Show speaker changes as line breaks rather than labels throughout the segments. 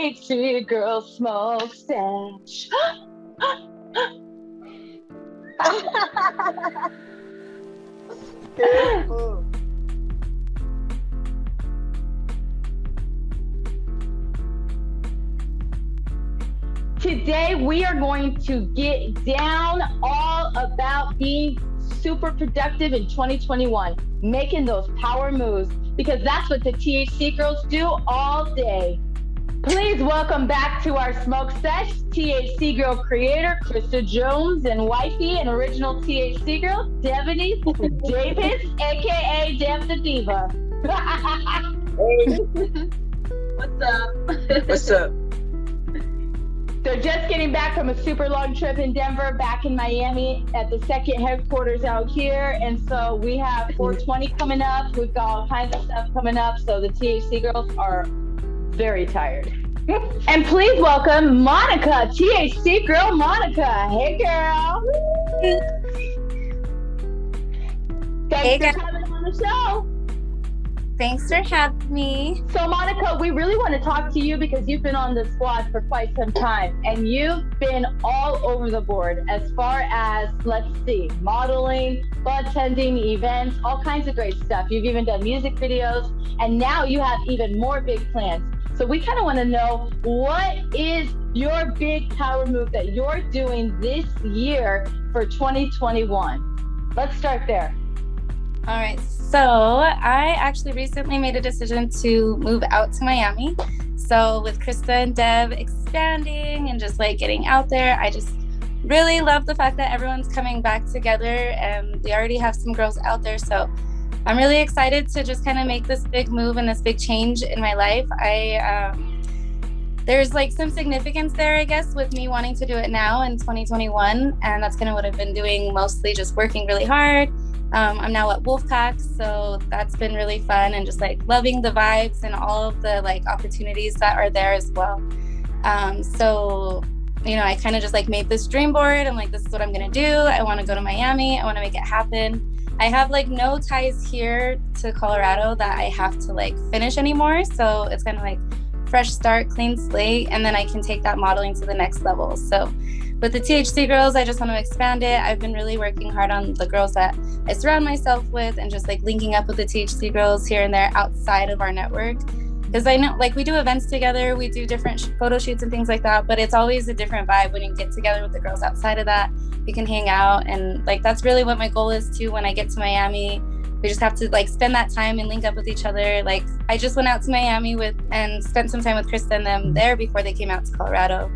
THC Girls smoke Sesh.
Careful.
Today we are going to get down all about being super productive in 2021, making those power moves, because that's what the THC Girls do all day. Please welcome back to our Smoke Sesh, THC Girl creator, Krista Jones, and wifey and original THC Girl, Devaney Davis, aka Dev the Diva.
Hey,
What's up?
what's up?
So just getting back from a super long trip in Denver, back in Miami at the second headquarters out here. And so we have 420 coming up. We've got all kinds of stuff coming up. So the THC Girls are very tired. And please welcome Monica, THC Girl Monica. Hey, girl. Thanks for coming on the show.
Thanks for having me.
So, Monica, we really want to talk to you because you've been on the squad for quite some time, and you've been all over the board as far as, let's see, modeling, bartending, events, all kinds of great stuff. You've even done music videos, and now you have even more big plans. So we kind of want to know, what is your big power move that you're doing this year for 2021? Let's start there.
All right, so I actually recently made a decision to move out to Miami. So with Krista and Dev expanding and just like getting out there, I just really love the fact that everyone's coming back together, and we already have some girls out there. So I'm really excited to just kind of make this big move and this big change in my life. There's like some significance there, I guess, with me wanting to do it now in 2021. And that's kind of what I've been doing, mostly just working really hard. I'm now at Wolfpack, so that's been really fun, and just like loving the vibes and all of the like opportunities that are there as well. So, you know, I kind of just like made this dream board. I'm like, this is what I'm gonna do. I want to go to Miami. I want to make it happen. I have like no ties here to Colorado that I have to like finish anymore. So it's kind of like fresh start, clean slate, and then I can take that modeling to the next level. So with the THC Girls, I just want to expand it. I've been really working hard on the girls that I surround myself with, and just like linking up with the THC Girls here and there outside of our network. Because I know like we do events together, we do different photo shoots and things like that, but it's always a different vibe when you get together with the girls outside of that. We can hang out, and like that's really what my goal is too. When I get to Miami, we just have to like spend that time and link up with each other. Like I just went out to Miami and spent some time with Krista and them there before they came out to Colorado.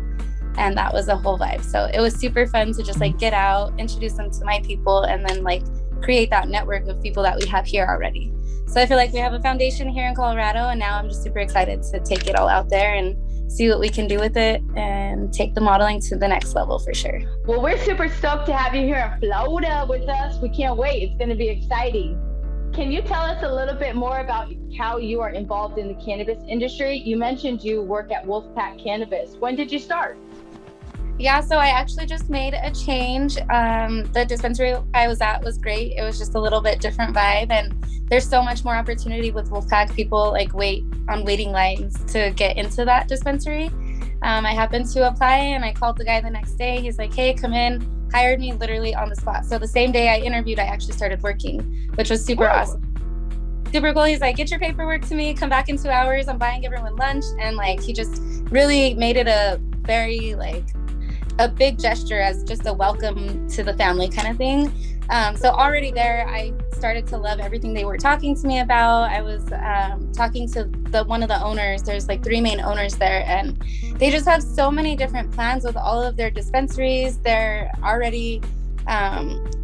And that was a whole vibe. So it was super fun to just like get out, introduce them to my people, and then like create that network of people that we have here already. So I feel like we have a foundation here in Colorado, and now I'm just super excited to take it all out there and see what we can do with it and take the modeling to the next level for sure.
Well, we're super stoked to have you here in Florida with us. We can't wait. It's going to be exciting. Can you tell us a little bit more about how you are involved in the cannabis industry? You mentioned you work at Wolfpack Cannabis. When did you start?
Yeah, so I actually just made a change. The dispensary I was at was great. It was just a little bit different vibe, and there's so much more opportunity with Wolfpack. People like wait on waiting lines to get into that dispensary. I happened to apply, and I called the guy the next day. He's like, hey, come in. Hired me literally on the spot. So the same day I interviewed, I actually started working, which was super awesome. Super cool. He's like, get your paperwork to me, come back in 2 hours. I'm buying everyone lunch. And like, he just really made it a very like a big gesture as just a welcome to the family kind of thing. So already there, I started to love everything they were talking to me about. I was talking to one of the owners. There's like 3 main owners there, and they just have so many different plans with all of their dispensaries. They're already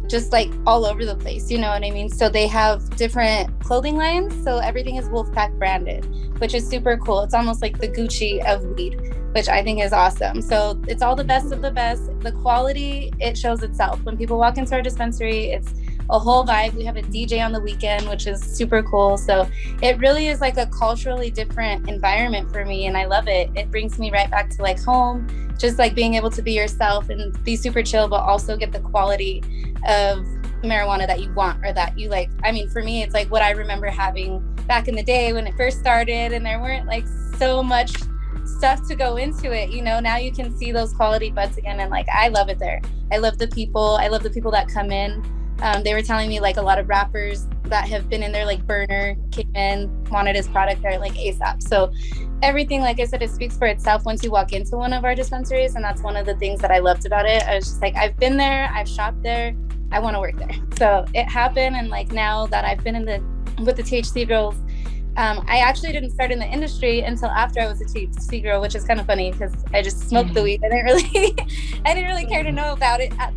just like all over the place, you know what I mean? So they have different clothing lines. So everything is Wolfpack branded, which is super cool. It's almost like the Gucci of weed, which I think is awesome. So it's all the best of the best. The quality, it shows itself. When people walk into our dispensary, it's a whole vibe. We have a DJ on the weekend, which is super cool. So it really is like a culturally different environment for me, and I love it. It brings me right back to like home, just like being able to be yourself and be super chill, but also get the quality of marijuana that you want, or that you like. I mean, for me, it's like what I remember having back in the day when it first started, and there weren't like so much stuff to go into it. You know, now you can see those quality buds again. And like, I love it there. I love the people. I love the people that come in. They were telling me like a lot of rappers that have been in there, like Burner came in, wanted his product there like ASAP. So everything, like I said, it speaks for itself once you walk into one of our dispensaries. And that's one of the things that I loved about it. I was just like, I've been there, I've shopped there, I want to work there. So it happened. And like now that I've been with the THC Girls, I actually didn't start in the industry until after I was a THC girl, which is kind of funny because I just smoked the weed. I didn't really care to know about it at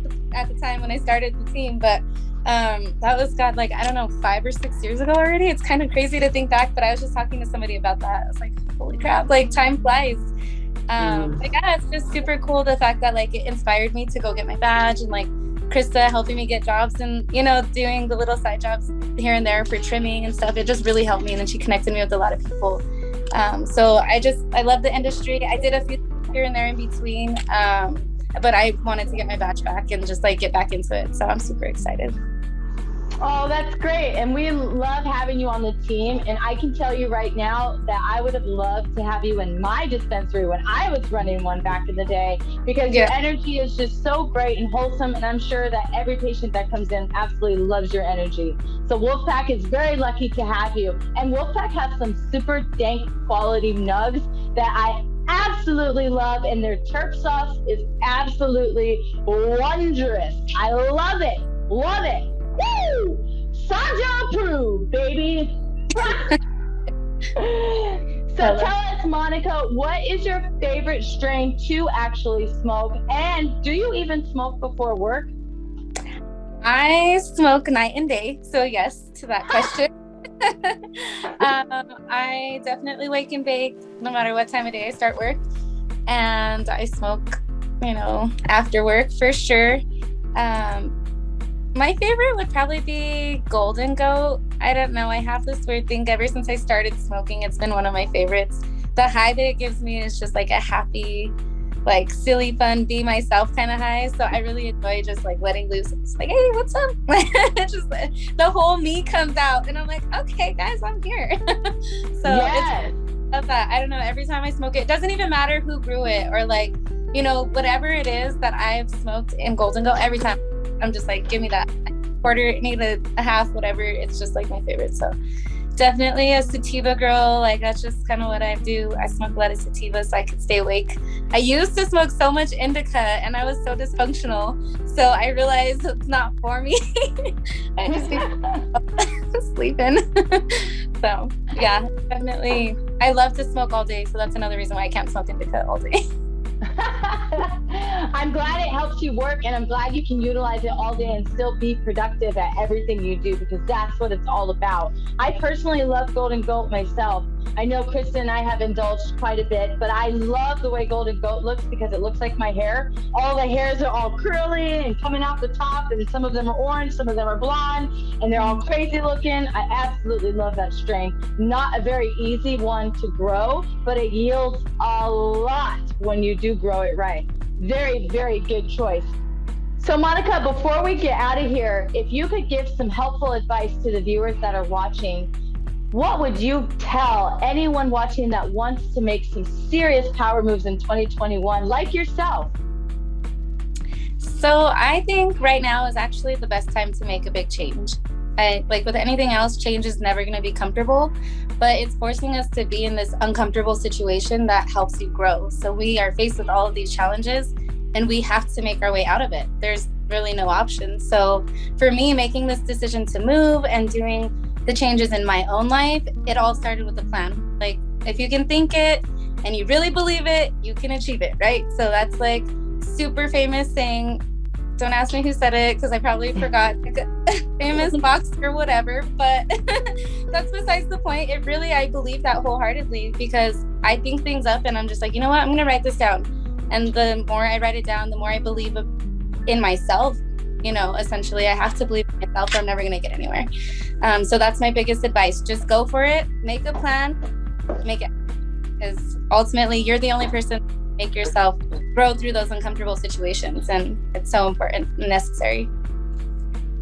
the time when I started the team. But that was like, I don't know, 5 or 6 years ago already. It's kind of crazy to think back, but I was just talking to somebody about that. I was like, holy crap, like time flies. But yeah, it's just super cool, the fact that like it inspired me to go get my badge, and like Krista helping me get jobs and, you know, doing the little side jobs here and there for trimming and stuff. It just really helped me. And then she connected me with a lot of people. So I love the industry. I did a few here and there in between, but I wanted to get my badge back and just like get back into it. So I'm super excited.
Oh, that's great. And we love having you on the team. And I can tell you right now that I would have loved to have you in my dispensary when I was running one back in the day, because your energy is just so great and wholesome. And I'm sure that every patient that comes in absolutely loves your energy. So Wolfpack is very lucky to have you. And Wolfpack has some super dank quality nugs that I absolutely love. And their terp sauce is absolutely wondrous. I love it. Love it. Woo! Sanja approved, baby. So tell us, Monica, what is your favorite strain to actually smoke? And do you even smoke before work?
I smoke night and day. So yes, to that question. I definitely wake and bake no matter what time of day I start work. And I smoke, you know, after work for sure. My favorite would probably be Golden Goat. I don't know. I have this weird thing ever since I started smoking. It's been one of my favorites. The high that it gives me is just like a happy, like silly, fun, be myself kind of high. So I really enjoy just like letting loose. It's like, hey, what's up? Just the whole me comes out, and I'm like, okay, guys, I'm here. So
yes.
It's that. I don't know. Every time I smoke it, it doesn't even matter who grew it or like, you know, whatever it is that I've smoked in Golden Goat. Every time I'm just like, give me that quarter, need a half, whatever. It's just like my favorite. So definitely a sativa girl. Like that's just kind of what I do. I smoke a lot of sativa so I could stay awake. I used to smoke so much indica and I was so dysfunctional. So I realized it's not for me. I just be sleeping. So yeah, definitely. I love to smoke all day. So that's another reason why I can't smoke indica all day.
I'm glad it helps you work, and I'm glad you can utilize it all day and still be productive at everything you do, because that's what it's all about. I personally love Golden Goat myself. I know Kristen and I have indulged quite a bit, but I love the way Golden Goat looks because it looks like my hair. All the hairs are all curly and coming out the top, and some of them are orange, some of them are blonde, and they're all crazy looking. I absolutely love that strain. Not a very easy one to grow, but it yields a lot when you do grow it right. Very, very good choice. So Monica, before we get out of here, if you could give some helpful advice to the viewers that are watching, what would you tell anyone watching that wants to make some serious power moves in 2021, like yourself?
So I think right now is actually the best time to make a big change. Like with anything else, change is never going to be comfortable, but it's forcing us to be in this uncomfortable situation that helps you grow. So we are faced with all of these challenges and we have to make our way out of it. There's really no option. So for me, making this decision to move and doing the changes in my own life, it all started with a plan. Like if you can think it and you really believe it, you can achieve it, right? So that's like super famous saying. Don't ask me who said it because I probably forgot, like a famous boxer or whatever, but that's besides the point. I believe that wholeheartedly because I think things up and I'm just like, you know what, I'm going to write this down. And the more I write it down, the more I believe in myself. You know, essentially I have to believe in myself or I'm never going to get anywhere. So that's my biggest advice. Just go for it, make a plan, make it. Because ultimately you're the only person make yourself grow through those uncomfortable situations, and it's so important and necessary.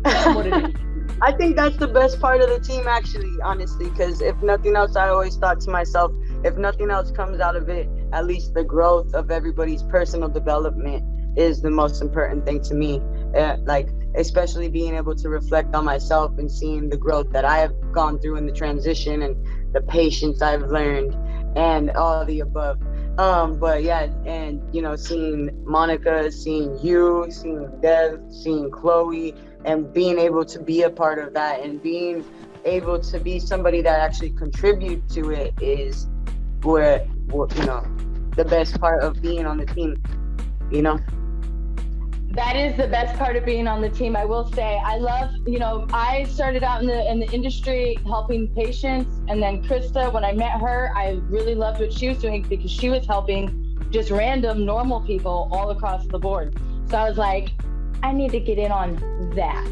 I think that's the best part of the team, actually, honestly, because if nothing else, I always thought to myself, if nothing else comes out of it, at least the growth of everybody's personal development is the most important thing to me. Like, especially being able to reflect on myself and seeing the growth that I have gone through in the transition and the patience I've learned and all the above. But yeah, and you know, seeing Monica, seeing you, seeing Dev, seeing Chloe, and being able to be a part of that and being able to be somebody that actually contribute to it is where, you know, the best part of being on the team, you know.
That is the best part of being on the team. I will say, I love, you know, I started out in the industry helping patients, and then Krista, when I met her, I really loved what she was doing because she was helping just random normal people all across the board. So I was like, I need to get in on that.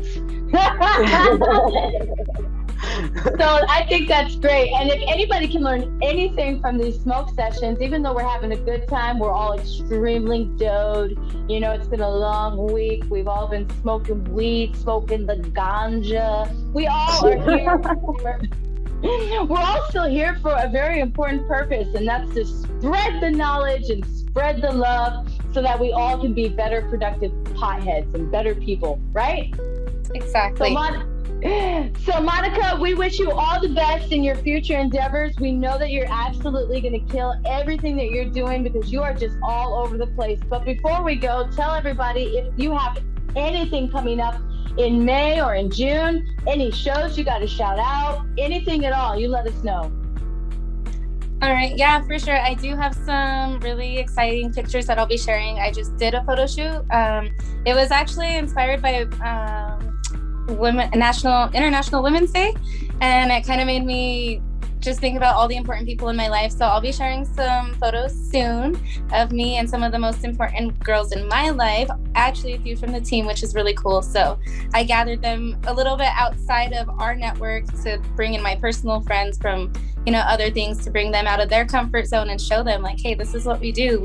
So I think that's great. And if anybody can learn anything from these smoke sessions, even though we're having a good time, we're all extremely doped. You know, it's been a long week. We've all been smoking weed, smoking the ganja. We all are here. We're all still here for a very important purpose, and that's to spread the knowledge and spread the love so that we all can be better, productive potheads and better people, right?
Exactly.
So Monica, we wish you all the best in your future endeavors. We know that you're absolutely going to kill everything that you're doing because you are just all over the place. But before we go, tell everybody if you have anything coming up in May or in June, any shows you got to shout out, anything at all, you let us know.
All right, yeah, for sure. I do have some really exciting pictures that I'll be sharing. I just did a photo shoot. It was actually inspired by International Women's Day, and it kind of made me just think about all the important people in my life. So I'll be sharing some photos soon of me and some of the most important girls in my life, actually a few from the team, which is really cool. So I gathered them a little bit outside of our network to bring in my personal friends from, you know, other things, to bring them out of their comfort zone and show them like, hey, this is what we do.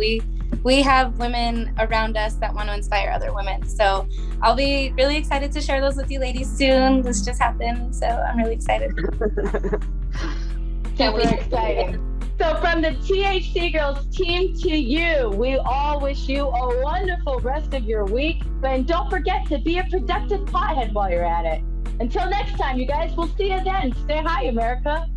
We have women around us that want to inspire other women. So I'll be really excited to share those with you ladies soon. This just happened, so I'm really excited.
Super exciting. So from the THC Girls team to you, we all wish you a wonderful rest of your week. And don't forget to be a productive pothead while you're at it. Until next time, you guys, we'll see you then. Stay high, America.